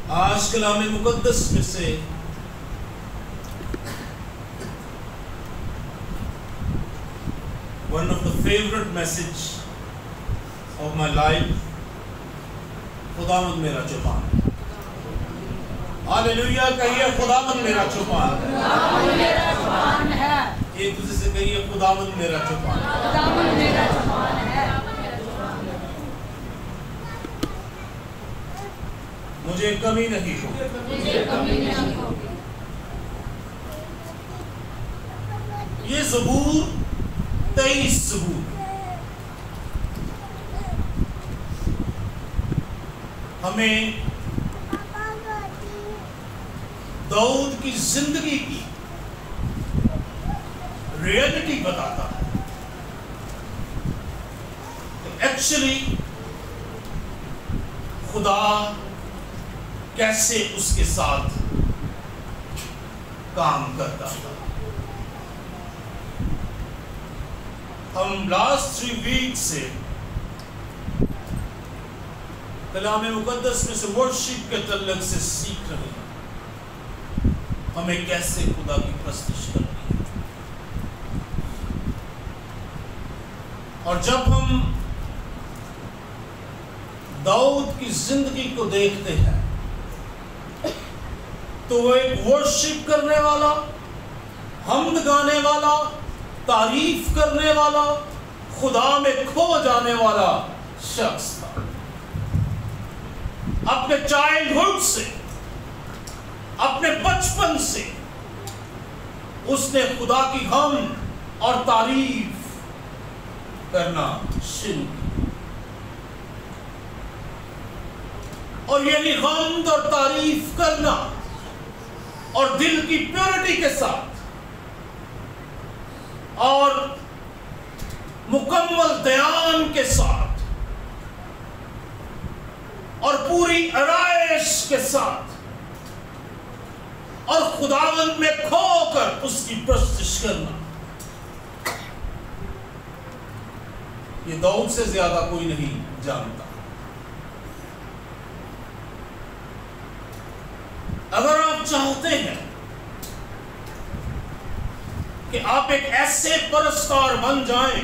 آج کلام مقدس میں سے one of the favorite message of my life, خداوند میرا چوپان. ہاللیلویا کہیے خداوند میرا چوپان. خداوند میرا چوپان ہے. ایک دوسرے سے کہیے خداوند میرا چوپان. خداوند میرا چوپان ہے. مجھے کمی نہیں ہوگی. مجھے کمی نہیں ہوگی. یہ زبور 23 زبور ہمیں داؤد کی زندگی کی ریئلٹی بتاتا ہے. ایکچولی خدا کیسے اس کے ساتھ کام کرتا تھا. ہم لاسٹ 3 ویک سے کلام مقدس میں سے ورشپ کے تعلق سے سیکھ رہے ہیں ہمیں کیسے خدا کی پرستش کرنی ہے. اور جب ہم داؤد کی زندگی کو دیکھتے ہیں تو وہ ایک ورشپ کرنے والا، حمد گانے والا، تعریف کرنے والا، خدا میں کھو جانے والا شخص تھا. اپنے چائلڈہڈ سے، اپنے بچپن سے اس نے خدا کی حمد اور تعریف کرنا شروع کی. اور یہی حمد اور تعریف کرنا اور دل کی پیورٹی کے ساتھ اور مکمل دیان کے ساتھ اور پوری آرائش کے ساتھ اور خداوند میں کھو کر اس کی پرستش کرنا، یہ داؤد سے زیادہ کوئی نہیں جانتا. اگر آپ چاہتے ہیں کہ آپ ایک ایسے پرستار بن جائیں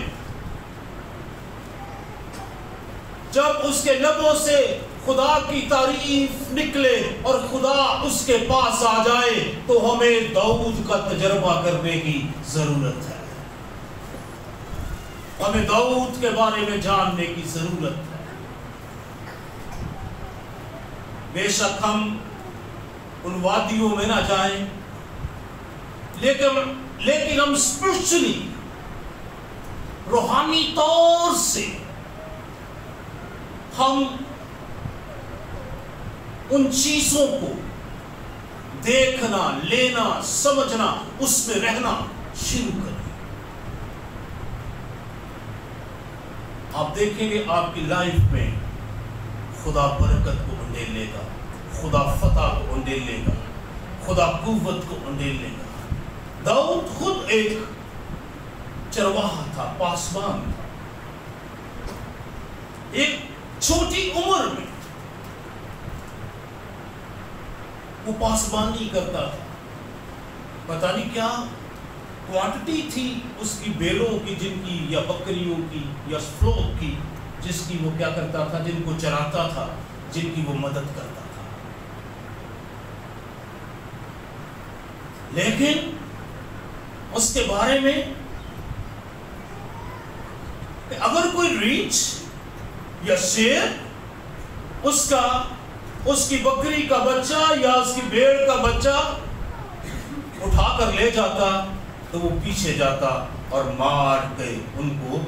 جب اس کے لبوں سے خدا کی تعریف نکلے اور خدا اس کے پاس آ جائے، تو ہمیں داؤد کا تجربہ کرنے کی ضرورت ہے. ہمیں داؤد کے بارے میں جاننے کی ضرورت ہے. بے شک ہم ان وادیوں میں نہ جائیں، لیکن ہم اسپرچولی، روحانی طور سے ہم ان چیزوں کو دیکھنا، لینا، سمجھنا، اس میں رہنا شروع کریں. آپ دیکھیں گے آپ کی لائف میں خدا برکت کو انڈیل لے گا، خدا فتح کو انڈیل لے گا، خدا قوت کو انڈیل لے گا. داؤد خود ایک چرواہا تھا، پاسبان تھا. ایک چھوٹی عمر میں وہ پاسبانی کرتا تھا. پتہ نہیں کیا کوانٹٹی تھی اس کی بیلوں کی، جن کی یا بکریوں کی یا فلوک کی، جس کی وہ کیا کرتا تھا، جن کو چراتا تھا، جن کی وہ مدد کرتا تھا. لیکن اس کے بارے میں کہ اگر کوئی ریچھ یا شیر اس کی بکری کا بچہ یا اس کی بھیڑ کا بچہ اٹھا کر لے جاتا تو وہ پیچھے جاتا اور مار کے ان کو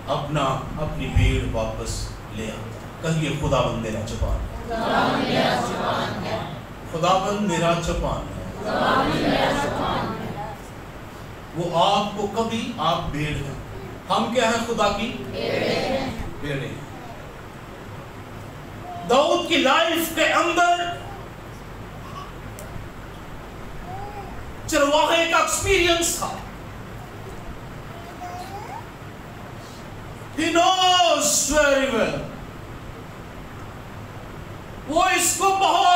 اپنی بھیڑ واپس لے آتا. کہیے خداوند میرا چوپان ہے. خداوند میرا چوپان ہے. خداوند میرا چوپان ہے. خداوند میرا چوپان ہے. وہ آپ کو کبھی، آپ بھیڑ ہیں، ہم کیا ہیں؟ خدا کی بھیڑیں. داؤد کی لائف کے اندر چرواہے کا ایکسپیرینس تھا. He knows very well. وہ اس کو بہت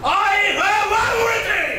I have everything.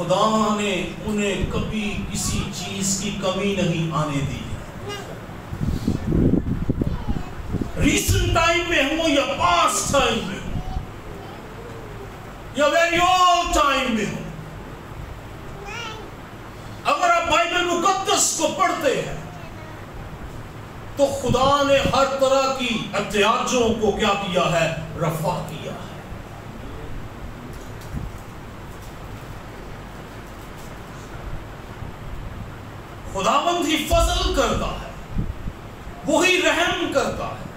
خدا نے انہیں کبھی کسی چیز کی کمی نہیں آنے دی ہے. ریسنٹ ٹائم میں ہوں یا پاسٹ ٹائم میں ہوں یا ویری اولڈ ٹائم میں ہوں، اگر آپ بائبل مقدس کو پڑھتے ہیں تو خدا نے ہر طرح کی احتیاجوں کو کیا کیا ہے؟ رفع کیا ہے. خداوند ہی فضل کرتا ہے، وہی رحم کرتا ہے،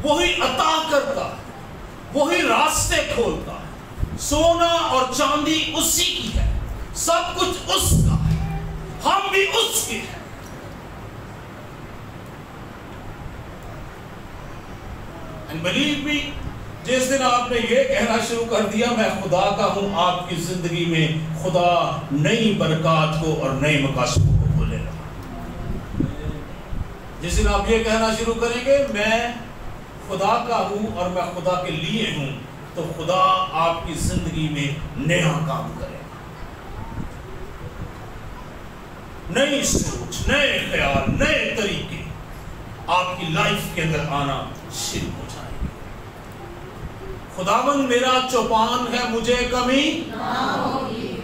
وہی عطا کرتا ہے، وہی راستے کھولتا ہے. سونا اور چاندی اسی کی ہے، سب کچھ اس کا ہے، ہم بھی اس کے ہیں. And believe me, جس دن آپ نے یہ کہنا شروع کر دیا میں خدا کا ہوں، آپ کی زندگی میں خدا نئی برکات کو اور نئے مقاصدوں کو کھولے گا. جس دن آپ یہ کہنا شروع کریں گے میں خدا کا ہوں اور میں خدا کے لیے ہوں، تو خدا آپ کی زندگی میں نیا کام کرے گا. نئی سوچ، نئے خیال، نئے طریقے آپ کی لائف کے اندر آنا شروع ہو جائے. خداوند میرا چوپان ہے، مجھے کمی نہ ہوگی.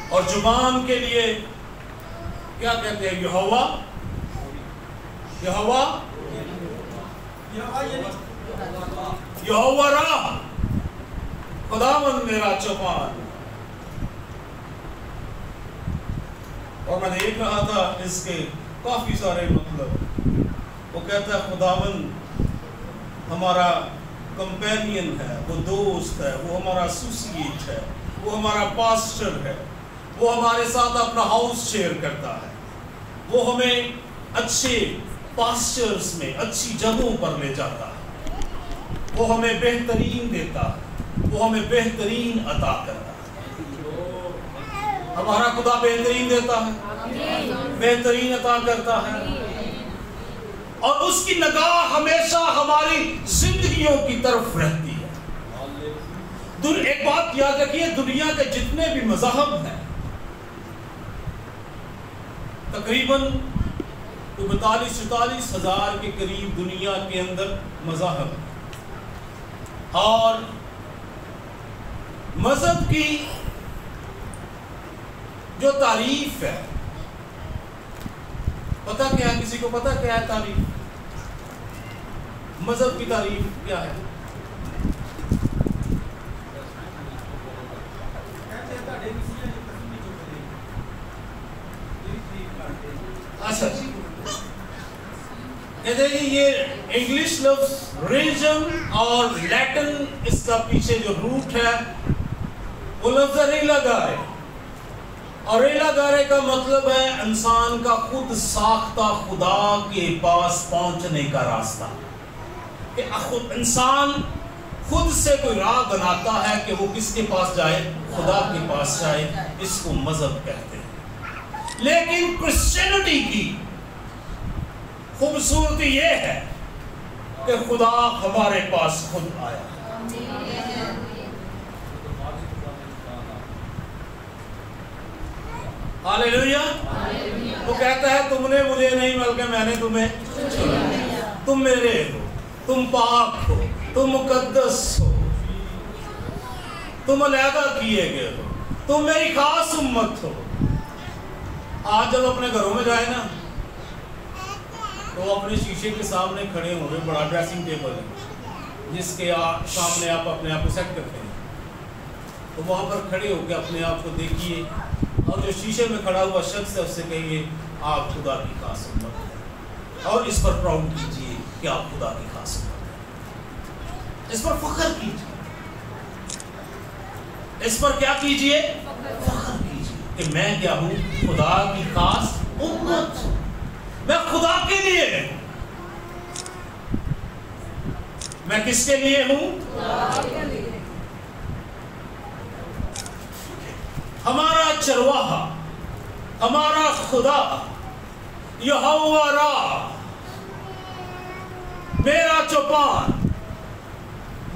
اور زبان کے لیے کیا کہتے ہیں؟ یہوہ، یہوہ، یہوہ راہ، خداوند میرا چوپان. اور میں دیکھ رہا تھا اس کے کافی سارے مطلب. وہ کہتا ہے خداوند ہمارا کمپینین ہے، وہ دوست ہے، وہ ہمارا ایسوسیٹ ہے، وہ ہمارا پاسٹر ہے، وہ ہمارے ساتھ اپنا ہاؤس شیئر کرتا ہے، وہ ہمیں اچھے پاسچرز میں اچھی جگہوں پر لے جاتا ہے، وہ ہمیں بہترین دیتا ہے، وہ ہمیں بہترین عطا کرتا ہے. ہمارا خدا بہترین دیتا ہے، بہترین عطا کرتا ہے، اور اس کی نگاہ ہمیشہ ہماری زندگیوں کی طرف رہتی ہے. ایک بات یاد رکھیے، دنیا کے جتنے بھی مذاہب ہیں تقریباً 42-44 ہزار کے قریب دنیا کے اندر مذاہب ہیں، اور مذہب کی جو تعریف ہے، پتہ کیا ہے؟ کسی کو پتہ کیا ہے تعریف؟ مذہب کی تعریف کیا ہے؟ اچھا جی، کہتے ہیں یہ انگلش لفظ ریلیجن اور لیٹن، اس کا پیچھے جو روٹ ہے وہ لفظ ریلاگارے، اور ریلاگارے کا مطلب ہے انسان کا خود ساختہ خدا کے پاس پہنچنے کا راستہ. کہ انسان خود سے کوئی راہ بناتا ہے کہ وہ کس کے پاس جائے؟ خدا کے پاس جائے. اس کو مذہب کہتے ہیں. لیکن کرسچینٹی کی خوبصورتی یہ ہے کہ خدا ہمارے پاس خود آیا. ہاللیلویا. وہ کہتا ہے تم نے مجھے نہیں بلکہ میں نے تمہیں چنا. تم میرے ہو، تم پاک ہو، تم مقدس ہو، تم علیحدہ کیے گئے ہو، تم میری خاص امت ہو. آج جب اپنے گھروں میں جائے نا تو اپنے شیشے کے سامنے کھڑے ہوں گے. بڑا ڈریسنگ ٹیبل ہے جس کے سامنے آپ اپنے آپ کو سیٹ کرتے ہیں. تو وہاں پر کھڑے ہو کے اپنے آپ کو دیکھیے، اور جو شیشے میں کھڑا ہوا شخص ہے اس سے کہیے آپ خدا کی خاص امت ہیں، اور اس پر پراؤڈ کیجیے کہ آپ خدا کی خاص امت ہیں. اس پر فخر کیجیے. اس پر کیا کیجیے؟ فخر کیجیے کہ میں کیا ہوں؟ خدا کی خاص امت. میں خدا کے لیے ہوں. میں کس کے لیے ہوں؟ خدا کے لیے. ہمارا چرواہا، ہمارا خدا یہوہ راہ، میرا چوپان،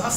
10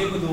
1 2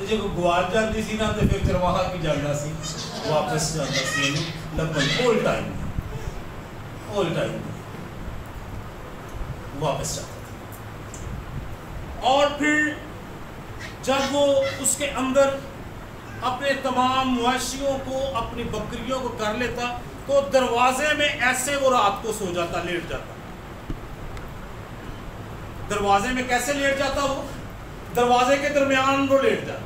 تو جب گوار جاتی سی نا تو پھر چرواہا کی جانا سی واپس جانا سی یعنی لبن اول ٹائم واپس جاتا تھا. اور پھر جب وہ اس کے اندر اپنے تمام مویشیوں کو اپنی بکریوں کو کر لیتا تو دروازے میں ایسے وہ رات کو سو جاتا, لیٹ جاتا. دروازے میں کیسے لیٹ جاتا وہ؟ دروازے کے درمیان وہ لیٹ جاتا.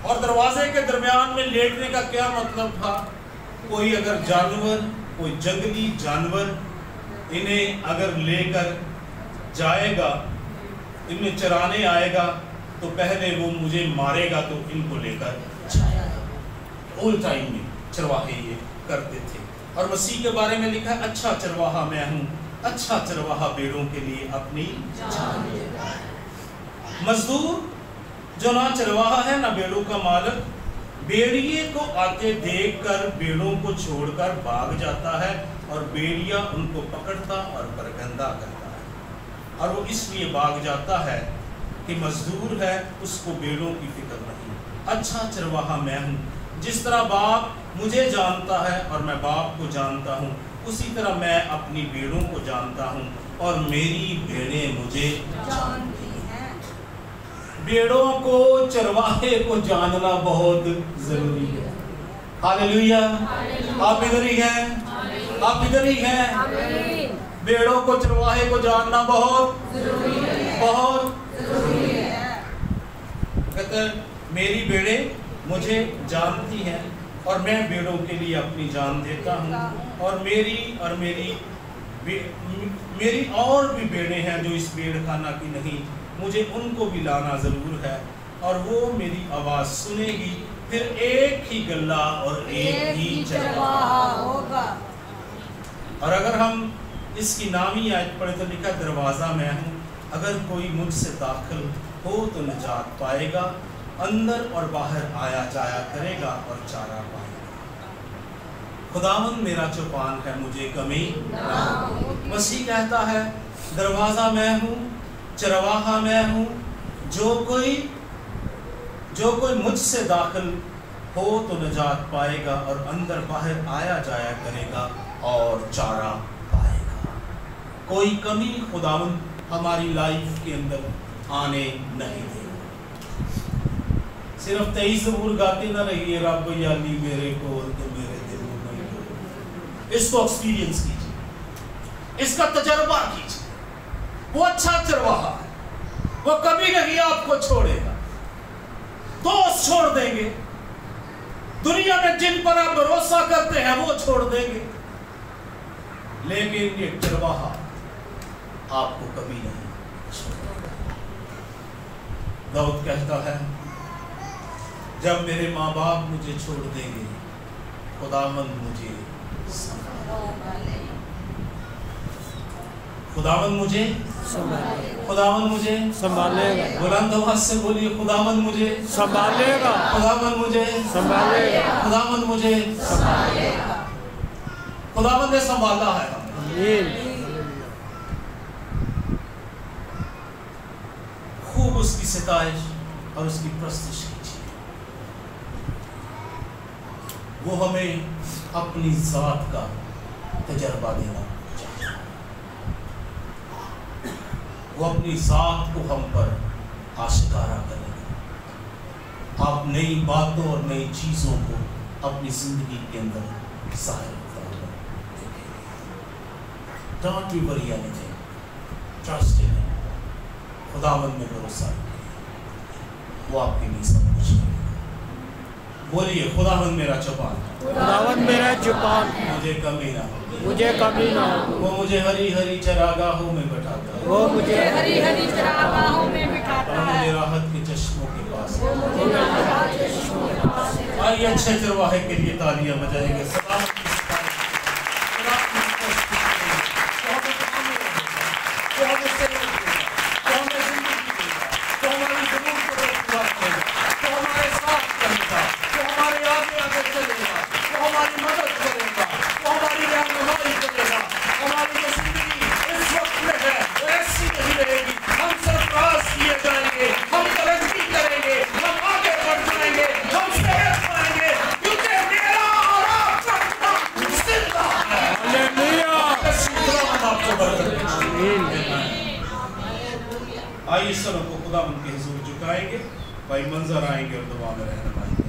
اور دروازے کے درمیان میں لیٹنے کا کیا مطلب تھا؟ کوئی اگر جانور, کوئی جنگلی جانور انہیں اگر لے کر جائے گا, ان میں چرانے آئے گا تو پہلے وہ مجھے مارے گا تو ان کو لے کر جائے گا. اول ٹائم میں چرواہے یہ کرتے تھے. اور مسیح کے بارے میں لکھا ہے اچھا چرواہا میں ہوں, اچھا چرواہا بھیڑوں کے لیے اپنی جان دیتا ہے. مزدور جو نہ چرواہا ہے نہ بھیڑوں کا مالک, بھیڑیے کو آتے دیکھ کر بھیڑوں کو چھوڑ کر بھاگ جاتا ہے اور بھیڑیا ان کو پکڑتا اور پرگندہ کرتا ہے. اور وہ اس لیے بھاگ جاتا ہے کہ مزدور ہے, اس کو بھیڑوں کی فکر نہیں. اچھا چرواہا میں ہوں, جس طرح باپ مجھے جانتا ہے اور میں باپ کو جانتا ہوں, اسی طرح میں اپنی بھیڑوں کو جانتا ہوں اور میری بھیڑیں مجھے جانتی ہیں. بھیڑوں کو چرواہے کو جاننا بہت ضروری ہے. ہاللیلویا. آپ ادھر ہی ہیں, آپ ادھر ہی ہیں. بھیڑوں کو چرواہے کو جاننا بہت ضروری ہے, بہت ضروری ہے. کہتے ہیں میری بھیڑیں مجھے جانتی ہیں اور میں بھیڑوں کے لیے اپنی جان دیتا ہوں. اور میری اور بھی بھیڑیں ہیں جو اس بھیڑ خانہ کی نہیں, مجھے ان کو بھی لانا ضرور ہے اور وہ میری آواز سنے گی. پھر ایک ہی گلہ اور ایک ہی چرواہا ہوگا. اور اگر ہم اس کی نامی آیت پڑھیں تو لکھا دروازہ میں ہوں, اگر کوئی مجھ سے داخل ہو تو نجات پائے گا, اندر اور باہر آیا جایا کرے گا اور چارہ پائے گا. خداوند میرا چوپان ہے, مجھے کمی. مسیح کہتا ہے دروازہ میں ہوں, چرواہا میں ہوں, جو کوئی مجھ سے داخل ہو تو نجات پائے گا اور اندر باہر آیا جایا کرے گا اور چارہ پائے گا. کوئی کمی خداوند ہماری لائف کے اندر آنے نہیں دے. صرف 23 زبور گاتے نہ رہیے رب یالی میرے کو تو میرے دل میں کو. اس کو ایکسپیرینس کیجیے, اس کا تجربہ کیجیے. وہ اچھا چرواہا ہے, وہ کبھی نہیں آپ کو چھوڑے گا. دوست چھوڑ دیں گے, دنیا میں جن پر آپ بھروسہ کرتے ہیں وہ چھوڑ دیں گے, لیکن یہ چرواہا آپ کو کبھی نہیں چھوڑے گا. داؤد کہتا ہے جب میرے ماں باپ مجھے چھوڑ دیں گے خداوند مجھے خداوند مجھے سنبھالے گا. بلند آواز سے بولیے خداوند مجھے سنبھالے گا, خداوند مجھے سنبھالے گا, خداوند مجھے سنبھالے گا. خداوند نے سنبھالا ہے. خوب اس کی ستائش اور اس کی پرستش کیجیے. وہ ہمیں اپنی ذات کا تجربہ دینا چاہتا ہے. وہ اپنی ذات کو ہم پر آشکارا کرے گا. آپ نئی باتوں اور نئی چیزوں کو اپنی زندگی کے اندر ظاہر کرتے ہیں. Don't be worry anything. Trust in Him. خداوند میں بھروسہ رکھیے, وہ آپ کے لیے سب کچھ کرے گا. بولیے خداوند میرا چوپان, خداوند میرا چوپان, مجھے کمی نہ ہو, مجھے کمی نہ ہو. وہ مجھے ہری ہری چراگاہوں میں بٹھاتا ہے, وہ مجھے ہری ہری چراگاہوں میں بٹھاتا اور ہے, مجھے راحت کے چشموں کے پاس. ہے. آئیے اچھے چرواہے کے لیے تالیاں بجائیں گے. خدا کی ستائش کریں. خدا کی ستائش کریں. وہ ہمیں صحت دے گا, وہ ہمیں زندگی دے گا, وہ ہماری ضرورت کو پورا کرے گا, وہ ہمارے ساتھ کرے گا, وہ ہمارے آگے آگے چلے گا, وہ ہماری مدد کرے گا, وہ ہماری رہنمائی کرے گا. ہماری جو زندگی اس وقت میں ہے وہ ایسی نہیں رہے گی. ہم سرفراز کیے جائیں گے, ہم آئیے سروں کو خدا ان کے حضور جھکائیں گے، بھائی منظر آئیں گے اور دعا میں رہنمائی